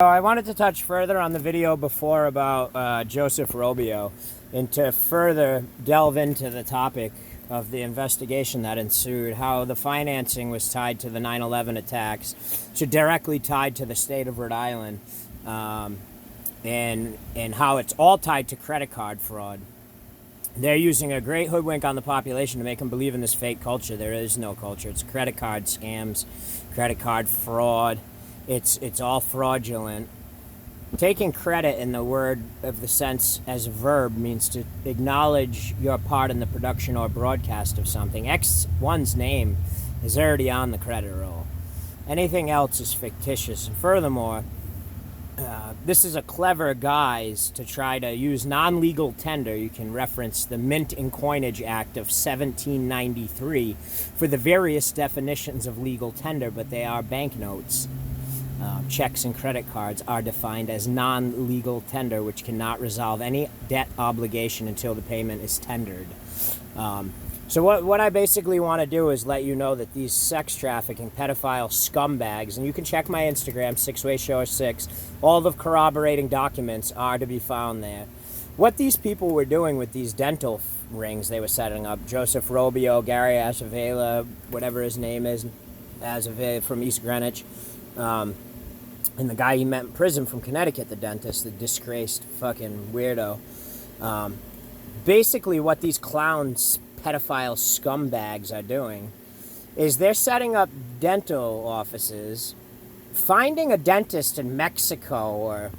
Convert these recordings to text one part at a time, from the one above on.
I wanted to touch further on the video before about Joseph Robio and to further delve into the topic of the investigation that ensued, how the financing was tied to the 9/11 attacks, so directly tied to the state of Rhode Island, and how it's all tied to credit card fraud. They're using a great hoodwink on the population to make them believe in this fake culture. There is no culture. It's credit card scams, credit card fraud. It's all fraudulent. Taking credit in the word of the sense as a verb means to acknowledge your part in the production or broadcast of something. X1's name is already on the credit roll. Anything else is fictitious. And furthermore, this is a clever guise to try to use non-legal tender. You can reference the Mint and Coinage Act of 1793 for the various definitions of legal tender, but they are banknotes. Checks and credit cards are defined as non-legal tender, which cannot resolve any debt obligation until the payment is tendered. So what I basically want to do is let you know that these sex trafficking pedophile scumbags, and you can check my Instagram, 6wayshow6, all the corroborating documents are to be found there. What these people were doing with these dental rings they were setting up, Joseph Robio, Gary Azavela, whatever his name is, Azavela from East Greenwich, and the guy he met in prison from Connecticut, the dentist, the disgraced fucking weirdo. Basically what these clowns, pedophile scumbags are doing is they're setting up dental offices, finding a dentist in Mexico or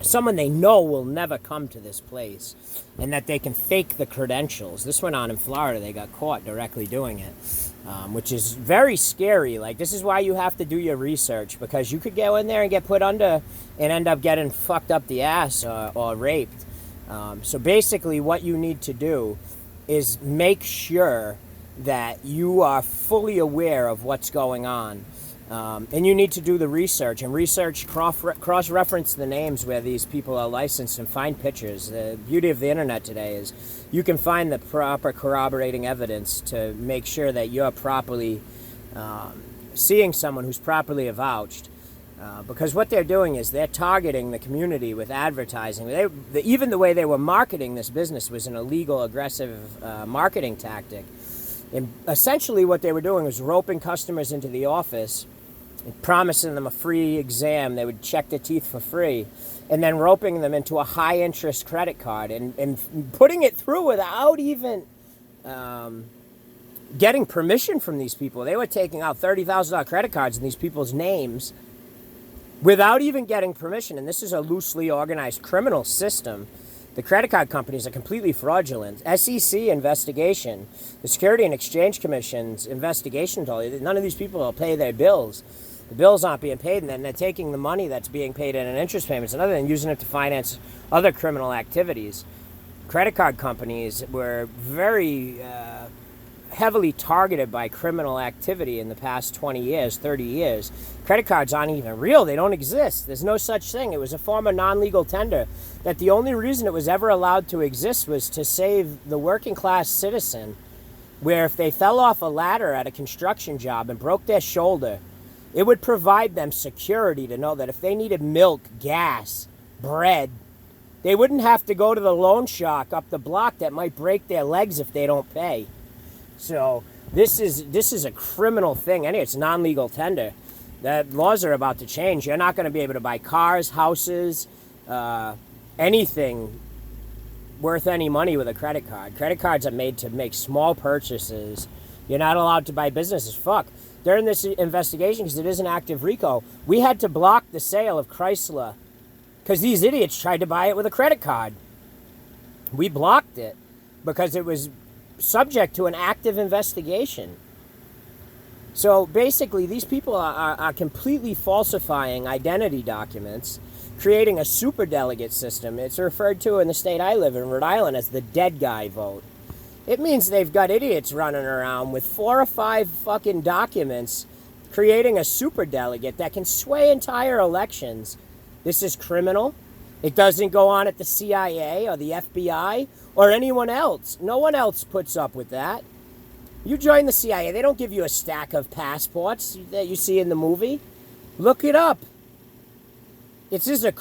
someone they know will never come to this place, and that they can fake the credentials. This went on in Florida. They got caught directly doing it, which is very scary. Like, this is why you have to do your research, because you could go in there and get put under and end up getting fucked up the ass or raped. So basically what you need to do is make sure that you are fully aware of what's going on. And you need to do the research and cross-reference the names where these people are licensed and find pictures. The beauty of the internet today is you can find the proper corroborating evidence to make sure that you're properly seeing someone who's properly avouched. Because what they're doing is they're targeting the community with advertising. Even the way they were marketing this business was an illegal, aggressive marketing tactic. And essentially what they were doing was roping customers into the office and promising them a free exam. They would check their teeth for free, and then roping them into a high-interest credit card and putting it through without even getting permission from these people. They were taking out $30,000 credit cards in these people's names without even getting permission. And this is a loosely organized criminal system. The credit card companies are completely fraudulent. SEC investigation, the Security and Exchange Commission's investigation told you that none of these people will pay their bills. The bills aren't being paid, and then they're taking the money that's being paid in interest payments and other than using it to finance other criminal activities. Credit card companies were very heavily targeted by criminal activity in the past 20 years, 30 years. Credit cards aren't even real. They don't exist. There's no such thing. It was a form of non-legal tender that the only reason it was ever allowed to exist was to save the working class citizen, where if they fell off a ladder at a construction job and broke their shoulder, it would provide them security to know that if they needed milk, gas, bread, they wouldn't have to go to the loan shark up the block that might break their legs if they don't pay. So this is a criminal thing. Anyway, it's non-legal tender. The laws are about to change. You're not going to be able to buy cars, houses, anything worth any money with a credit card. Credit cards are made to make small purchases. You're not allowed to buy businesses. Fuck. During this investigation, because it is an active RICO, we had to block the sale of Chrysler because these idiots tried to buy it with a credit card. We blocked it because it was subject to an active investigation. So basically, these people are completely falsifying identity documents, creating a superdelegate system. It's referred to in the state I live in, Rhode Island, as the dead guy vote. It means they've got idiots running around with 4 or 5 fucking documents creating a superdelegate that can sway entire elections. This is criminal. It doesn't go on at the CIA or the FBI or anyone else. No one else puts up with that. You join the CIA, they don't give you a stack of passports that you see in the movie. Look it up. It's just a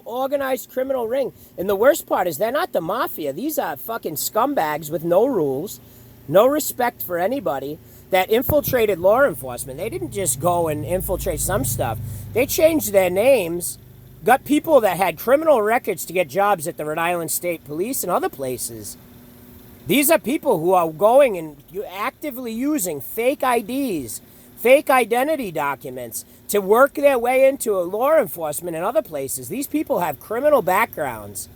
organized criminal ring. And the worst part is they're not the mafia. These are fucking scumbags with no rules, no respect for anybody, that infiltrated law enforcement. They didn't just go and infiltrate some stuff. They changed their names, got people that had criminal records to get jobs at the Rhode Island State Police and other places. These are people who are going and actively using fake IDs, fake identity documents to work their way into law enforcement and other places. These people have criminal backgrounds.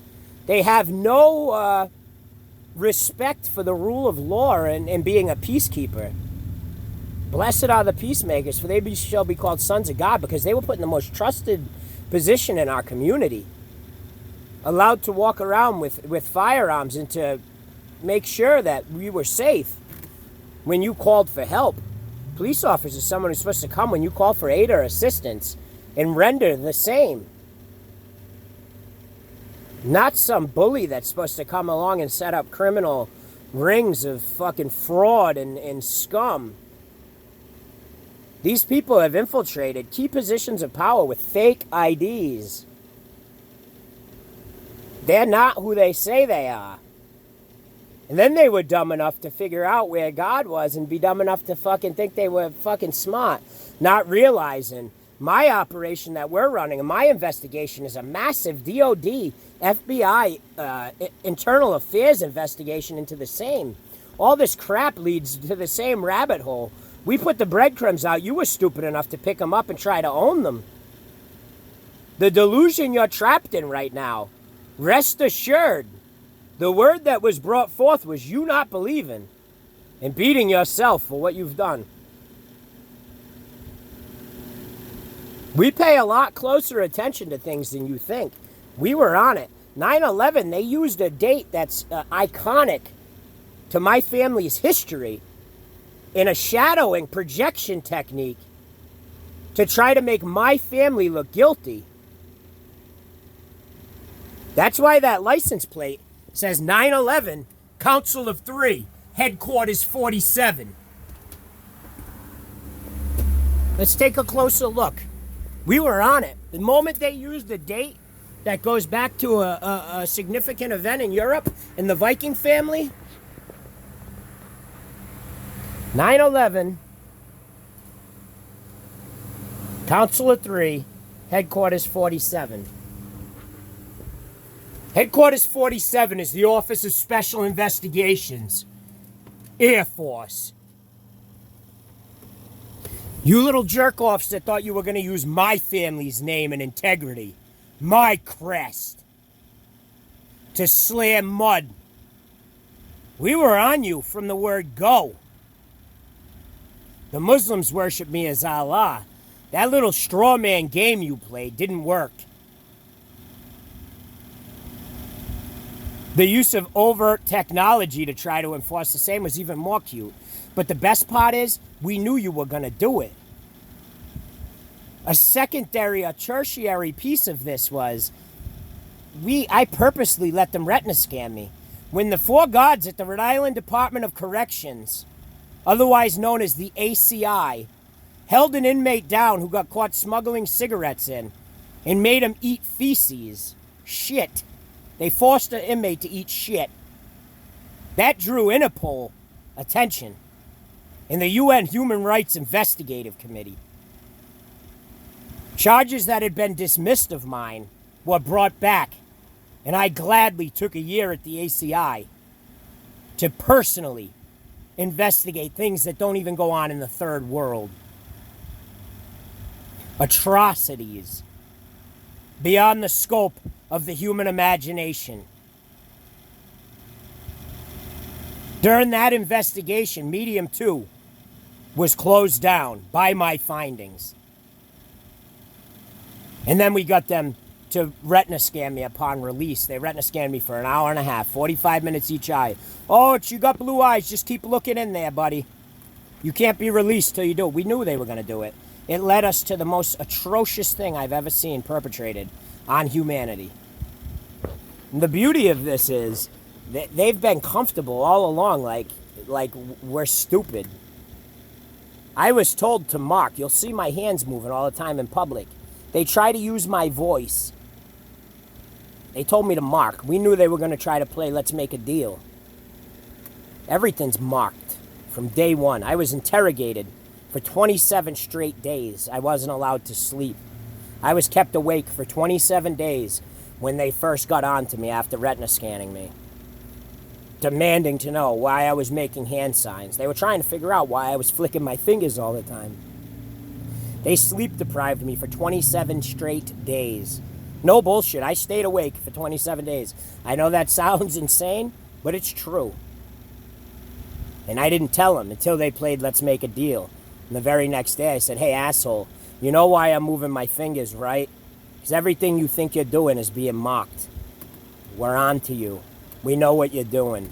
They have no respect for the rule of law and being a peacekeeper. Blessed are the peacemakers, for they shall be called sons of God, because they were put in the most trusted position in our community. Allowed to walk around with firearms and to make sure that we were safe when you called for help. Police officer is someone who's supposed to come when you call for aid or assistance and render the same. Not some bully that's supposed to come along and set up criminal rings of fucking fraud and scum. These people have infiltrated key positions of power with fake IDs. They're not who they say they are. And then they were dumb enough to figure out where God was and be dumb enough to fucking think they were fucking smart, not realizing my operation that we're running and my investigation is a massive DOD, FBI, internal affairs investigation into the same. All this crap leads to the same rabbit hole. We put the breadcrumbs out. You were stupid enough to pick them up and try to own them. The delusion you're trapped in right now, rest assured, the word that was brought forth was you not believing and beating yourself for what you've done. We pay a lot closer attention to things than you think. We were on it. 9/11, they used a date that's iconic to my family's history in a shadowing projection technique to try to make my family look guilty. That's why that license plate says 9/11, Council of 3, Headquarters 47. Let's take a closer look. We were on it. The moment they used a date that goes back to a significant event in Europe in the Viking family, 9/11, Council of 3, Headquarters 47. Headquarters 47 is the Office of Special Investigations, Air Force. You little jerk-offs that thought you were going to use my family's name and integrity, my crest, to slam mud. We were on you from the word go. The Muslims worship me as Allah. That little straw man game you played didn't work. The use of overt technology to try to enforce the same was even more cute. But the best part is, we knew you were going to do it. A secondary, a tertiary piece of this was, I purposely let them retina scan me. When the four guards at the Rhode Island Department of Corrections, otherwise known as the ACI, held an inmate down who got caught smuggling cigarettes in and made him eat feces, shit. They forced an inmate to eat shit. That drew Interpol attention in the UN Human Rights Investigative Committee. Charges that had been dismissed of mine were brought back, and I gladly took a year at the ACI to personally investigate things that don't even go on in the third world. Atrocities beyond the scope of the human imagination. During that investigation, Medium 2 was closed down by my findings. And then we got them to retina scan me upon release. They retina scanned me for an hour and a half, 45 minutes each eye. Oh, you got blue eyes, just keep looking in there, buddy. You can't be released till you do it. We knew they were going to do it. It led us to the most atrocious thing I've ever seen perpetrated on humanity. And the beauty of this is they've been comfortable all along, like we're stupid. I was told to mark. You'll see my hands moving all the time in public. They try to use my voice. They told me to mark. We knew they were going to try to play Let's Make a Deal. Everything's marked from day one. I was interrogated for 27 straight days. I wasn't allowed to sleep. I was kept awake for 27 days when they first got on to me after retina scanning me, demanding to know why I was making hand signs. They were trying to figure out why I was flicking my fingers all the time. They sleep deprived me for 27 straight days. No bullshit. I stayed awake for 27 days. I know that sounds insane, but it's true. And I didn't tell them until they played Let's Make a Deal. And the very next day I said, hey, asshole, you know why I'm moving my fingers, right? Because everything you think you're doing is being mocked. We're on to you. We know what you're doing.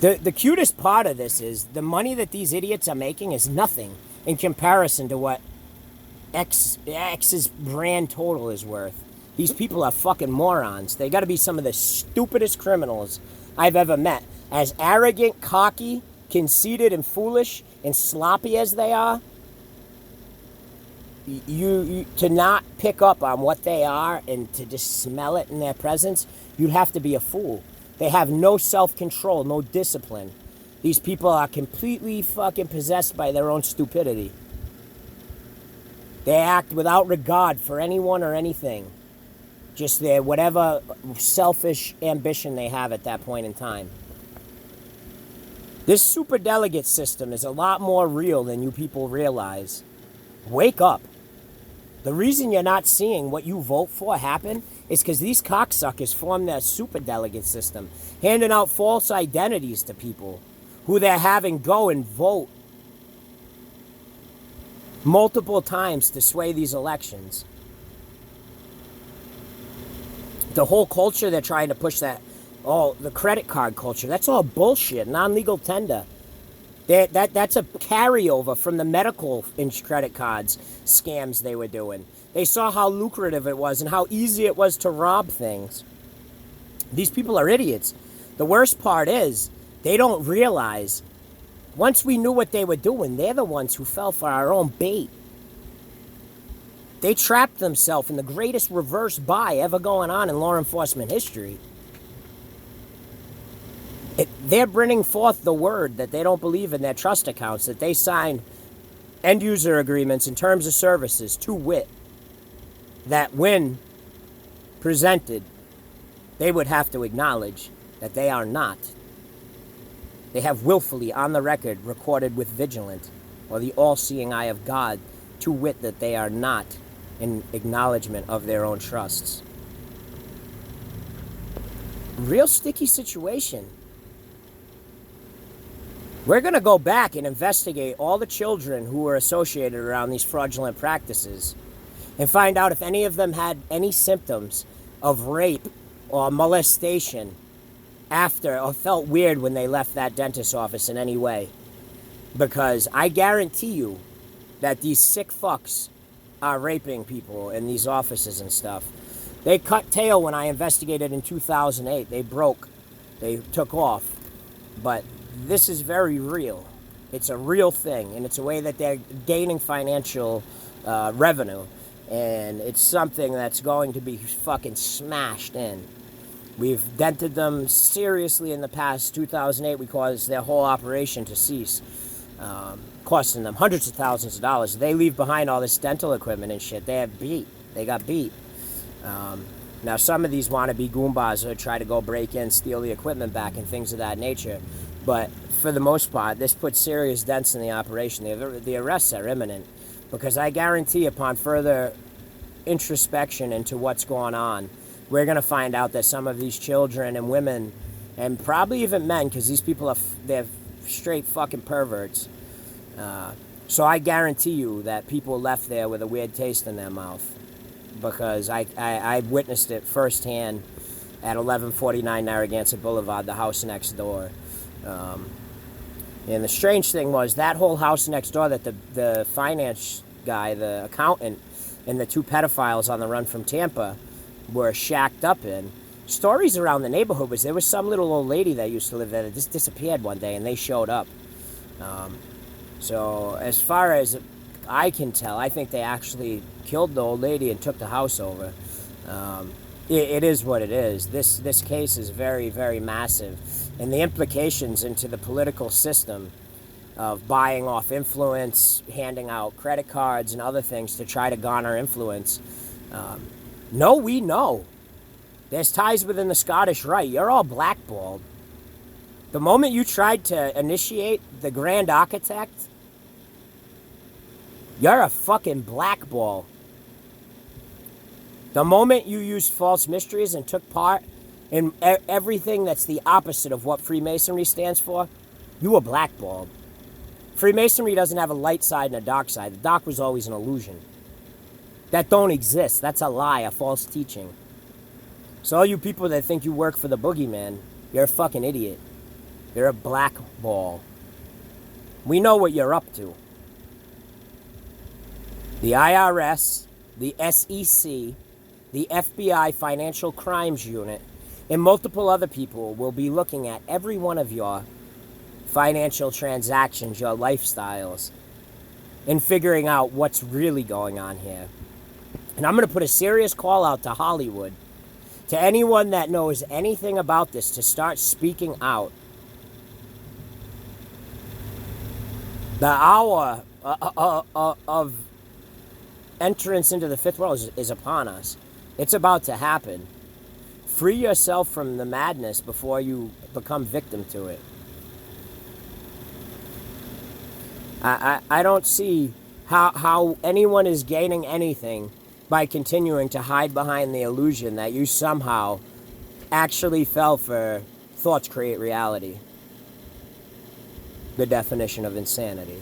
The cutest part of this is the money that these idiots are making is nothing in comparison to what X's grand total is worth. These people are fucking morons. They got to be some of the stupidest criminals I've ever met. As arrogant, cocky, conceited, and foolish and sloppy as they are, you to not pick up on what they are and to just smell it in their presence, you'd have to be a fool. They have no self-control, no discipline. These people are completely fucking possessed by their own stupidity. They act without regard for anyone or anything. Just their whatever selfish ambition they have at that point in time. This superdelegate system is a lot more real than you people realize. Wake up. The reason you're not seeing what you vote for happen is because these cocksuckers form their superdelegate system, handing out false identities to people who they're having go and vote multiple times to sway these elections. The whole culture they're trying to push, that, the credit card culture, that's all bullshit, non-legal tender. That's a carryover from the medical credit cards scams they were doing. They saw how lucrative it was and how easy it was to rob things. These people are idiots. The worst part is they don't realize once we knew what they were doing, they're the ones who fell for our own bait. They trapped themselves in the greatest reverse buy ever going on in law enforcement history. They're bringing forth the word that they don't believe in their trust accounts, that they signed end user agreements and terms of services, to wit, that when presented, they would have to acknowledge that they are not. They have willfully on the record recorded with vigilant or the all-seeing eye of God, to wit, that they are not in acknowledgement of their own trusts. Real sticky situation. We're going to go back and investigate all the children who were associated around these fraudulent practices and find out if any of them had any symptoms of rape or molestation after, or felt weird when they left that dentist's office in any way. Because I guarantee you that these sick fucks are raping people in these offices and stuff. They cut tail when I investigated in 2008. They broke. They took off. But this is very real. It's a real thing, and it's a way that they're gaining financial revenue, and it's something that's going to be fucking smashed in. We've dented them seriously in the past. 2008, we caused their whole operation to cease, costing them hundreds of thousands of dollars. They leave behind all this dental equipment and shit. They got beat. Now, some of these wannabe goombas try to go break in, steal the equipment back, and things of that nature. But for the most part, this puts serious dents in the operation. The arrests are imminent, because I guarantee upon further introspection into what's going on, we're going to find out that some of these children and women, and probably even men, because these people they're straight fucking perverts. So I guarantee you that people left there with a weird taste in their mouth, because I witnessed it firsthand at 1149 Narragansett Boulevard, the house next door. And the strange thing was that whole house next door that the finance guy, the accountant, and the two pedophiles on the run from Tampa were shacked up in. Stories around the neighborhood was there was some little old lady that used to live there that just disappeared one day, and they showed up. So as far as I can tell, I think they actually killed the old lady and took the house over. It is what it is. This case is very, very massive, and the implications into the political system of buying off influence, handing out credit cards and other things to try to garner influence. No, we know. There's ties within the Scottish Rite. You're all blackballed. The moment you tried to initiate the Grand Architect, you're a fucking blackball. The moment you used false mysteries and took part in everything that's the opposite of what Freemasonry stands for, you were blackballed. Freemasonry doesn't have a light side and a dark side. The dark was always an illusion. That don't exist. That's a lie, a false teaching. So all you people that think you work for the boogeyman, you're a fucking idiot. You're a blackball. We know what you're up to. The IRS, the SEC, the FBI Financial Crimes Unit, and multiple other people will be looking at every one of your financial transactions, your lifestyles, and figuring out what's really going on here. And I'm going to put a serious call out to Hollywood, to anyone that knows anything about this, to start speaking out. The hour of entrance into the fifth world is upon us. It's about to happen. Free yourself from the madness before you become victim to it. I don't see how anyone is gaining anything by continuing to hide behind the illusion that you somehow actually fell for thoughts create reality. The definition of insanity.